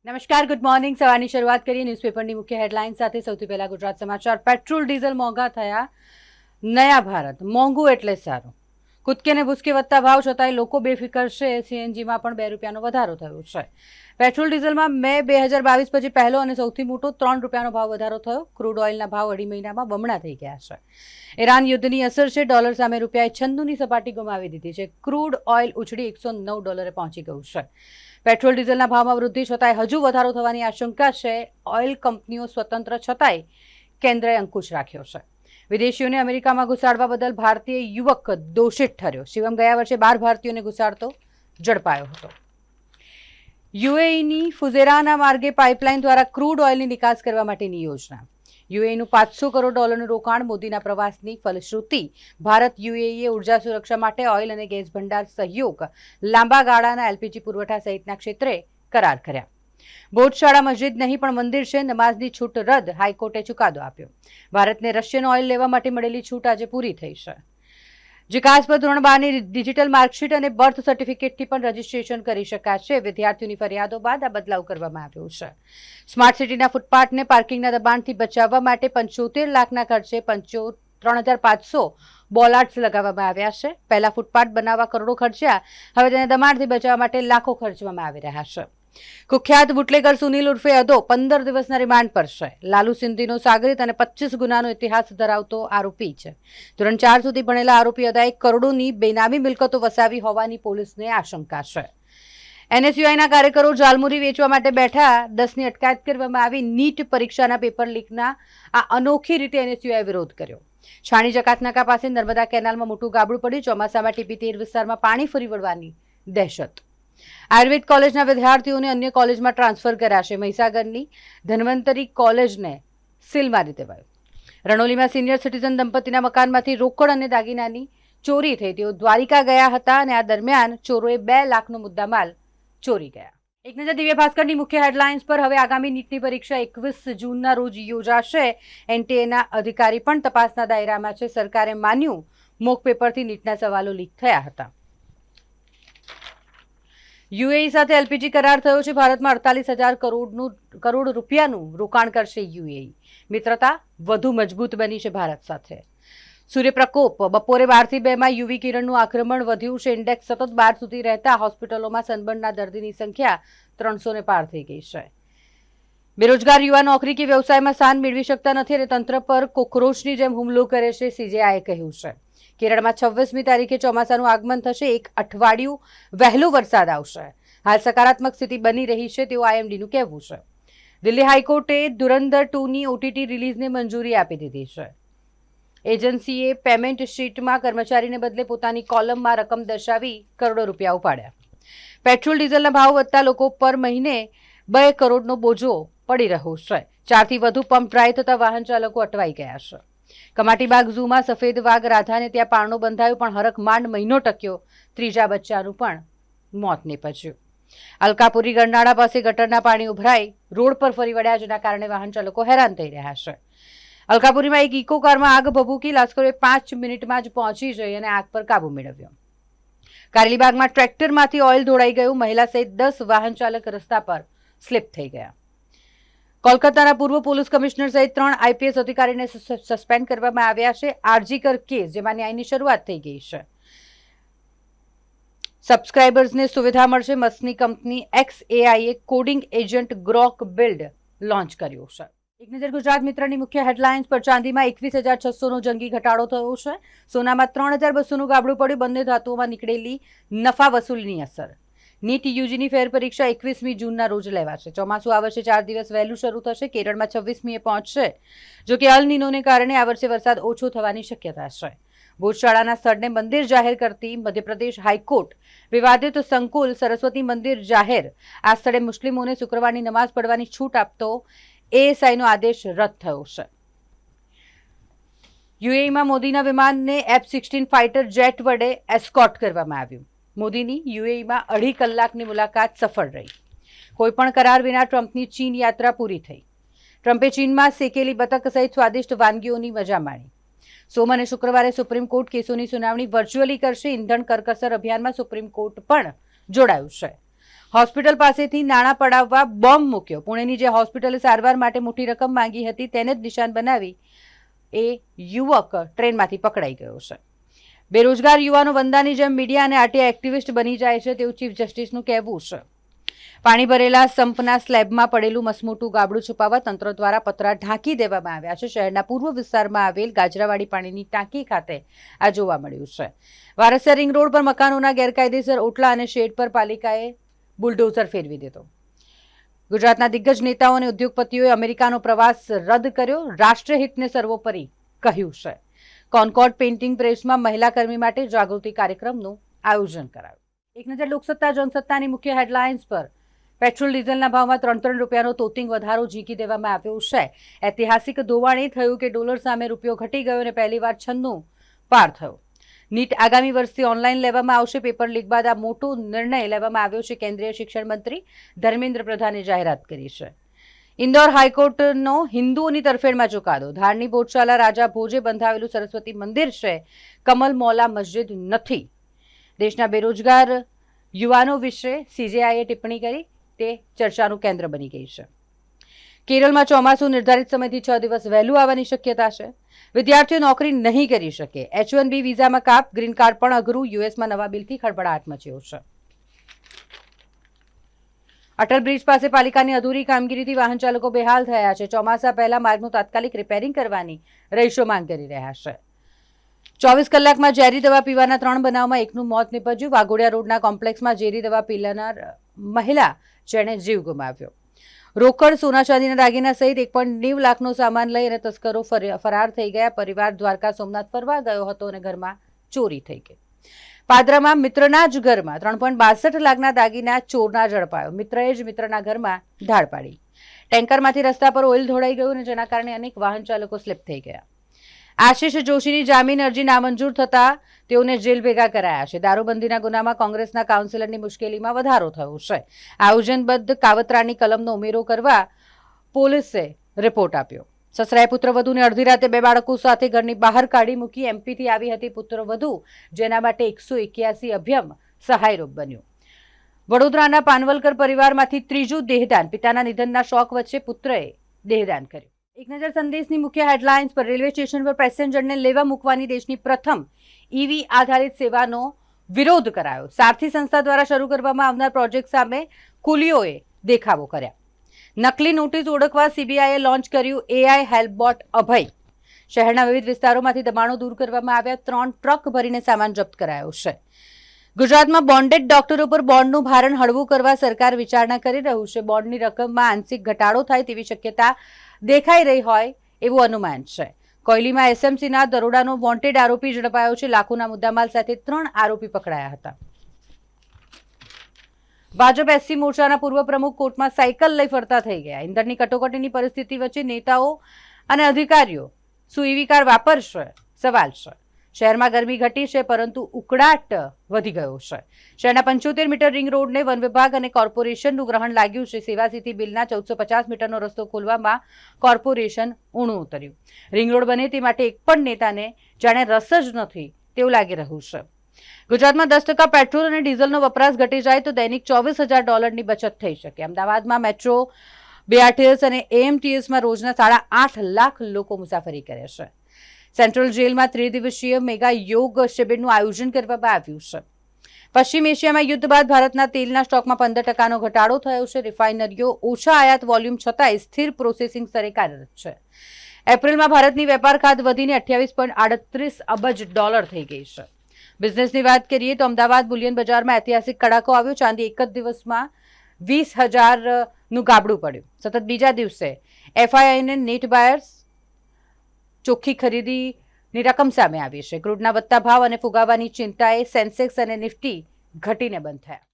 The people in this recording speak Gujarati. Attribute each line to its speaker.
Speaker 1: નમસ્કાર, ગુડ મોર્નિંગ. સવારની શરૂઆત કરીએ ન્યૂઝપેપરની મુખ્ય હેડલાઇન સાથે. સૌથી પહેલા ગુજરાત સમાચાર. પેટ્રોલ ડીઝલ મોંઘા થયા. નયા ભારત મોંઘું એટલે સારું. કૂદકે ને ભૂસકે વધતા ભાવ છતાંય લોકો બેફિકર છે. સીએનજીમાં પણ ₹2 વધારો થયો છે. પેટ્રોલ ડીઝલમાં મે 2022 પછી પહેલો અને સૌથી મોટો ₹3 ભાવ વધારો થયો. ક્રૂડ ઓઇલના ભાવ અઢી મહિનામાં બમણા થઈ ગયા છે. ઈરાન યુદ્ધની અસર છે. ડોલર સામે ₹96ની સપાટી ગુમાવી દીધી છે. ક્રૂડ ઓઇલ ઉછળી $109 પહોંચી ગયું છે. પેટ્રોલ ડીઝલના ભાવમાં વૃદ્ધિ છતાંય હજુ વધારો થવાની આશંકા છે. ઓઇલ કંપનીઓ સ્વતંત્ર છતાંય કેન્દ્રએ અંકુશ રાખ્યો છે. વિદેશીઓને અમેરિકામાં ઘુસાડવા બદલ ભારતીય યુવક દોષિત ઠર્યો. શિવમ ગયા વર્ષે 12 ભારતીયોને ઘુસાડતો ઝડપાયો હતો. યુએઈની ફુઝેરાના માર્ગે પાઇપલાઇન દ્વારા ક્રૂડ ઓઇલની નિકાસ કરવા માટેની યોજના. યુએઈનું $500 કરોડ રોકાણ. મોદીના પ્રવાસની ફલશ્રુતિ. ભારત યુએઈએ ઉર્જા સુરક્ષા માટે ઓઇલ અને ગેસ ભંડાર સહયોગ, લાંબા ગાળાના એલપીજી પુરવઠા સહિતના ક્ષેત્રે કરાર કર્યા. બોટ શાળા મસ્જિદ નહીં પણ મંદિર છે. નમાઝની છૂટ રદ. હાઈકોર્ટે ચુકાદો આપ્યો. ભારતને રશિયન ઓઇલ લેવા માટે મળેલી છૂટ આજે પૂરી થઈ છે. જીકાસ પર ધોરણ 12ની ડિજિટલ માર્કશીટ અને બર્થ સર્ટિફિકેટથી પણ રજીસ્ટ્રેશન કરી શકાશે. વિદ્યાર્થીઓની ફરિયાદો બાદ આ બદલાવ કરવામાં આવ્યો છે. સ્માર્ટ સિટીના ફૂટપાથને પાર્કિંગના દબાણથી બચાવવા માટે 75 લાખના ખર્ચે 3,500 બોલાર્ડ્સ લગાવવામાં આવ્યા છે. પહેલા ફૂટપાથ બનાવવા કરોડો ખર્ચ્યા. હવે તેને દબાણથી બચાવવા માટે લાખો ખર્ચવામાં આવી રહ્યા છે. કુખ્યાત બુટલેગર સુનિલ ઉર્ફે અદો 15 દિવસના રિમાન્ડ પર છે. લાલુ સિંધીનો સાગરીત અને 25 ગુનાનો ઇતિહાસ ધરાવતો આરોપી છે. ધોરણ 4 સુધી ભણેલા આરોપી અદાએ કરોડોની બેનામી મિલકતો વસાવી હોવાની પોલીસને આશંકા છે. એનએસયુઆઈના કાર્યકરો જાલમુરી વેચવા માટે બેઠા. 10ની અટકાયત કરવામાં આવી. નીટ પરીક્ષાના પેપર લીકના આ અનોખી રીતે એનએસયુઆઈએ વિરોધ કર્યો. છાણી જકાતનાકા પાસે નર્મદા કેનાલમાં મોટું ગાબડું પડ્યું. ચોમાસામાં ટીપી-13 વિસ્તારમાં પાણી ફરી વળવાની દહેશત. આયુર્વેદ કોલેજના વિદ્યાર્થીઓને અન્ય કોલેજમાં ટ્રાન્સફર કરાશે. મહીસાગરની ધન્વંતરી કોલેજને સીલ મારી દેવાયું. રણોલીમાં સિનિયર સિટીઝન દંપતીના મકાનમાંથી રોકડ અને દાગીનાની ચોરી થઈ. તેઓ દ્વારિકા ગયા હતા અને આ દરમિયાન ચોરોએ 2 લાખનો મુદ્દામાલ ચોરી ગયા. એક નજર દિવ્ય ભાસ્કરની મુખ્ય હેડલાઇન્સ પર. હવે આગામી નીટની પરીક્ષા 21 જૂનના રોજ યોજાશે. એનટીએના અધિકારી પણ તપાસના દાયરામાં છે. સરકારે માન્યું મોક પેપરથી નીટના સવાલો લીક થયા હતા. યુએઈ સાથે એલપીજી કરાર થયો છે. ભારતમાં 48,000 કરોડ રૂપિયાનું રોકાણ કરશે યુએઈ. મિત્રતા વધુ મજબૂત બની છે ભારત સાથે. સૂર્યપ્રકોપ. બપોરે 12 થી 2 માં યુવી કિરણનું આક્રમણ વધ્યું છે. ઇન્ડેક્સ સતત 12 સુધી રહેતા હોસ્પિટલોમાં સનબર્નના દર્દીની સંખ્યા 300 પાર થઈ ગઈ છે. બેરોજગાર યુવા નોકરી કે વ્યવસાયમાં સ્થાન મેળવી શકતા નથી અને તંત્ર પર કોક્રોચની જેમ હુમલો કરે છે. સીજેઆઈએ કહ્યું છે. કેરળમાં 26મી તારીખે ચોમાસાનું આગમન થશે. એક અઠવાડિયું વહેલો વરસાદ આવશે. હાલ સકારાત્મક સ્થિતિ બની રહી છે તેવું આઈએમડીનું કહેવું છે. દિલ્હી હાઈકોર્ટે ધુરંધર 2ની ઓટીટી રિલીઝને મંજૂરી આપી દીધી છે. એજન્સીએ પેમેન્ટ શીટમાં કર્મચારીને બદલે પોતાની કોલમમાં રકમ દર્શાવી કરોડો રૂપિયા ઉપાડ્યા. પેટ્રોલ ડીઝલના ભાવ વધતા લોકો પર મહિને 2 કરોડનો બોજો પડી રહ્યો છે. 4થી વધુ પંપ ડ્રાય થતા વાહન ચાલકો અટવાઈ ગયા છે. કમાટીબાગ ઝૂમાં સફેદ વાઘ રાધાને ત્યાં પારણો બંધાયો પણ હરખ માંડ મહિનો ટક્યો. ત્રીજા બચ્ચાનું પણ મોત નીપજ્યું. અલકાપુરી ગરનાળા પાસે ગટરના પાણી ઉભરાઈ રોડ પર ફરી વળ્યા, જેના કારણે વાહન ચાલકો હેરાન થઈ રહ્યા છે. અલકાપુરીમાં એક ઇકો કારમાં આગ ભભૂકી. લાશ્કરોએ 5 મિનિટમાં જ પહોંચી જઈ અને આગ પર કાબુ મેળવ્યો. કારેલીબાગમાં ટ્રેક્ટરમાંથી ઓઇલ ઢોળાઈ ગયું. મહિલા સહિત 10 વાહન ચાલક રસ્તા પર સ્લીપ થઈ ગયા. કોલકાતાના પૂર્વ પોલીસ કમિશનર સહિત 3 આઈપીએસ અધિકારીને સસ્પેન્ડ કરવામાં આવ્યા છે. આરજીકર કેસ, જેમાં ન્યાયની શરૂઆત થઈ ગઈ છે. સબસ્ક્રાઇબર્સને સુવિધા મળશે. મસ્કની કંપની XAIએ coding agent Grok build launch કર્યું છે. એક નજર ગુજરાત મિત્રની મુખ્ય હેડલાઇન્સ પર. ચાંદીમાં 21,600નો જંગી ઘટાડો થયો છે. સોનામાં 3,200નું ગાબડું પડ્યું. બંને ધાતુઓમાં નીકળેલી નફા વસૂલીની અસર. નીટ યુજીની ફેર પરીક્ષા 21મી જૂનના રોજ લેવાશે. ચોમાસું આ વર્ષે 4 દિવસ વહેલું શરૂ થશે. કેરળમાં 26મીએ પહોંચશે. જો કે અલ નીનોને કારણે આ વર્ષે વરસાદ ઓછો થવાની શક્યતા છે. ભોજશાળાના સ્થળને મંદિર જાહેર કરતી મધ્યપ્રદેશ હાઈકોર્ટ. વિવાદિત સંકુલ સરસ્વતી મંદિર જાહેર. આ સ્થળે મુસ્લિમોને શુક્રવારની નમાઝ પઢવાની છૂટ આપતો એએસઆઈનો આદેશ રદ થયો છે. યુએઈમાં મોદીના વિમાનને F-16 ફાઇટર જેટ વડે એસ્કોર્ટ કરવામાં આવ્યું. મોદીની યુએઈમાં 2.5 કલાકની મુલાકાત સફળ રહી. કોઈપણ કરાર વિના ટ્રમ્પની ચીન યાત્રા પૂરી થઈ. ટ્રમ્પે ચીનમાં શેકેલી બતક સહિત સ્વાદિષ્ટ વાનગીઓની મજા માણી. સોમ અને શુક્રવારે સુપ્રીમ કોર્ટ કેસોની સુનાવણી વર્ચ્યુઅલી કરશે. ઇંધણ કરકસર અભિયાનમાં સુપ્રીમ કોર્ટ પણ જોડાયું છે. હોસ્પિટલ પાસેથી નાણાં પડાવવા બોમ્બ મૂક્યો. પુણેની જે હોસ્પિટલે સારવાર માટે મોટી રકમ માંગી હતી તેને જ નિશાન બનાવી એ યુવક ટ્રેનમાંથી પકડાઈ ગયો છે. બેરોજગાર યુવાનો વંદાની જેમ મીડિયા અને આરટીઆઈ એક્ટિવિસ્ટ બની જાય છે તેવું ચીફ જસ્ટિસનું કહેવું છે. પાણી ભરેલા સંપના સ્લેબમાં પડેલું મસમોટું ગાબડું છુપાવવા તંત્ર દ્વારા પતરા ઢાંકી દેવામાં આવ્યા છે. શહેરના પૂર્વ વિસ્તારમાં આવેલ ગાજરાવાડી પાણીની ટાંકી ખાતે આ જોવા મળ્યું છે. વારસિયા રિંગ રોડ પર મકાનોના ગેરકાયદેસર ઓટલા અને શેડ પર પાલિકાએ બુલડોઝર ફેરવી દીધો. ગુજરાતના દિગ્ગજ નેતાઓ અને ઉદ્યોગપતિઓએ અમેરિકાનો પ્રવાસ રદ કર્યો. રાષ્ટ્રીય હિતને સર્વોપરી કહ્યું છે. કોન્કોર્ડ પેઇન્ટિંગ પ્રેસમાં મહિલા કર્મી માટે જાગૃતિ કાર્યક્રમનું આયોજન કરાયું. એક નજર લોકસત્તા જનસત્તાની મુખ્ય હેડલાઇન્સ પર. પેટ્રોલ ડીઝલના ભાવમાં 3 રૂપિયાનો તોતિંગ વધારો ઝીકી દેવામાં આવ્યો છે. ઐતિહાસિક ધોવાણે થયું કે ડોલર સામે રૂપિયો ઘટી ગયો અને પહેલીવાર 96 પાર થયો. નીટ આગામી વર્ષથી ઓનલાઈન લેવામાં આવશે. પેપર લીક બાદ આ મોટો નિર્ણય લેવામાં આવ્યો છે. કેન્દ્રીય શિક્ષણ મંત્રી ધર્મેન્દ્ર પ્રધાને જાહેરાત કરી છે. ઇન્દોર હાઈકોર્ટનો હિન્દુઓની તરફેણમાં ચુકાદો. ધારની બોટશાલા રાજા ભોજે બંધાવેલું સરસ્વતી મંદિર છે, કમલ મૌલા મસ્જિદ નથી. દેશના બેરોજગાર યુવાનો વિશે સીજેઆઈએ ટિપ્પણી કરી તે ચર્ચાનું કેન્દ્ર બની ગઈ છે. કેરળમાં ચોમાસું નિર્ધારિત સમયથી 6 દિવસ વહેલું આવવાની શક્યતા છે. વિદ્યાર્થીઓ નોકરી નહીં કરી શકે. H1B વિઝામાં કાપ. ગ્રીન કાર્ડ પણ અઘરું. યુએસમાં નવા બિલથી ખળભળાટ મચ્યો છે. અટલ બ્રિજ પાસે પાલિકાની અધૂરી કામગીરીથી વાહન ચાલકો બેહાલ થયા છે. ચોમાસા પહેલા માર્ગનું તાત્કાલિક રિપેરિંગ કરવાની રહીશો માંગ કરી રહ્યા છે. 24 કલાકમાં ઝેરી દવા પીવાના 3 બનાવમાં એકનું મોત નીપજ્યું. વાઘોડિયા રોડના કોમ્પ્લેક્સમાં ઝેરી દવા પીનાર મહિલા જેણે જીવ ગુમાવ્યો. રોકડ, સોના ચાંદીના દાગીના સહિત 1.9 લાખનો સામાન લઈ અને તસ્કરો ફરાર થઈ ગયા. પરિવાર દ્વારકા સોમનાથ ફરવા ગયો હતો અને ઘરમાં ચોરી થઈ ગઈ. પાદરામાં મિત્રના જ ઘરમાં 3.62 લાખના દાગીના ચોરના ઝડપાયો. મિત્રએ જ મિત્રના ઘરમાં ધાડ પાડી. ટેન્કરમાંથી રસ્તા પર ઓઇલ ઢોળાઈ ગયું અને જેના કારણે અનેક વાહન ચાલકો સ્લીપ થઈ ગયા. આશિષ જોશીની જામીન અરજી નામંજૂર થતા તેઓને જેલ ભેગા કરાયા છે. દારૂબંધીના ગુનામાં કોંગ્રેસના કાઉન્સિલરની મુશ્કેલીમાં વધારો થયો છે. આયોજનબદ્ધ કાવતરાની કલમનો ઉમેરો કરવા પોલીસે રિપોર્ટ આપ્યો. સસરાએ પુત્રવધૂને અડધી રાતે 2 બાળકો સાથે ઘરની બહાર કાઢી મૂકી. એમપીથી આવી હતી પુત્રવધૂ, જેના માટે 181 અભિયમ સહાયરૂપ બન્યું. વડોદરાના પાનવલકર પરિવારમાંથી ત્રીજું દેહદાન. પિતાના નિધનના શોક વચ્ચે પુત્રએ દેહદાન કર્યું. એક નજર સંદેશની મુખ્ય હેડલાઇન્સ પર. રેલવે સ્ટેશન પર પેસેન્જરને લેવા મૂકવાની દેશની પ્રથમ ઈવી આધારિત સેવાનો વિરોધ કરાયો. સારથી સંસ્થા દ્વારા શરૂ કરવામાં આવનાર પ્રોજેક્ટ સામે કુલીઓએ દેખાવો કર્યા. નકલી નોટિસ ઓળખવા સીબીઆઈએ લોન્ચ કર્યું એઆઈ હેલ્પબોટ અભય. શહેરના વિવિધ વિસ્તારોમાંથી દબાણો દૂર કરવામાં આવ્યા. 3 ટ્રક ભરીને સામાન જપ્ત કરાયો છે. ગુજરાતમાં બોન્ડેડ ડોક્ટરો પર બોન્ડનું ભારણ હળવું કરવા સરકાર વિચારણા કરી રહ્યું છે. બોન્ડની રકમમાં આંશિક ઘટાડો થાય તેવી શક્યતા દેખાઈ રહી હોય એવું અનુમાન છે. કોયલીમાં એસએમસીના દરોડાનો વોન્ટેડ આરોપી ઝડપાયો છે. લાખોના મુદ્દામાલ સાથે 3 આરોપી પકડાયા હતા. ભાજપ એસસી મોરચાના પૂર્વ પ્રમુખ કોર્ટમાં સાયકલ લઈ ફરતા થઈ ગયા. ઇંધણની કટોકટીની પરિસ્થિતિ વચ્ચે નેતાઓ અને અધિકારીઓ શું ઈવી કાર વાપરશે? સવાલ છે. શહેરમાં ગરમી ઘટી છે પરંતુ ઉકળાટ વધી ગયો છે. શહેરના 75 મીટર રિંગ રોડને વન વિભાગ અને કોર્પોરેશનનું ગ્રહણ લાગ્યું છે. સેવા સિટી બિલના 1450 મીટરનો રસ્તો ખોલવામાં કોર્પોરેશન ઊણું ઉતર્યું. રિંગ રોડ બને તે માટે એક પણ નેતાને જાણે રસ જ નથી તેવું લાગી રહ્યું છે. ગુજરાતમાં 10% પેટ્રોલ અને ડીઝલનો વપરાશ ઘટી જાય તો દૈનિક $24,000ની બચત થઈ શકે. અમદાવાદમાં મેટ્રો, બીઆરટીએસ અને એએમટીએસમાં રોજના 8.5 લાખ લોકો મુસાફરી કરે છે. સેન્ટ્રલ જેલમાં 3 દિવસીય મેગા યોગ શિબિરનું આયોજન કરવામાં આવ્યું છે. પશ્ચિમ એશિયામાં યુદ્ધ બાદ ભારતના તેલના સ્ટોકમાં 15%નો ઘટાડો થયો છે. રિફાઇનરીઓ ઓછા આયાત વોલ્યુમ છતાંય સ્થિર પ્રોસેસિંગ સ્તરે કાર્યરત છે. એપ્રિલમાં ભારતની વેપાર ખાત વધીને $28.38 અબજ થઈ ગઈ છે. બિઝનેસની વાત કરીએ તો અમદાવાદ બુલિયન બજારમાં ઐતિહાસિક કડાકો આવ્યો. ચાંદી એક જ દિવસમાં 20,000નું ગાબડું પડ્યું. સતત બીજા દિવસે એફઆઈઆઈને નેટ બાયર્સ ચોખ્ખી ખરીદીની રકમ સામે આવી છે. ક્રૂડના વધતા ભાવ અને ફુગાવાની ચિંતાએ સેન્સેક્સ અને નિફ્ટી ઘટીને બંધ થયા.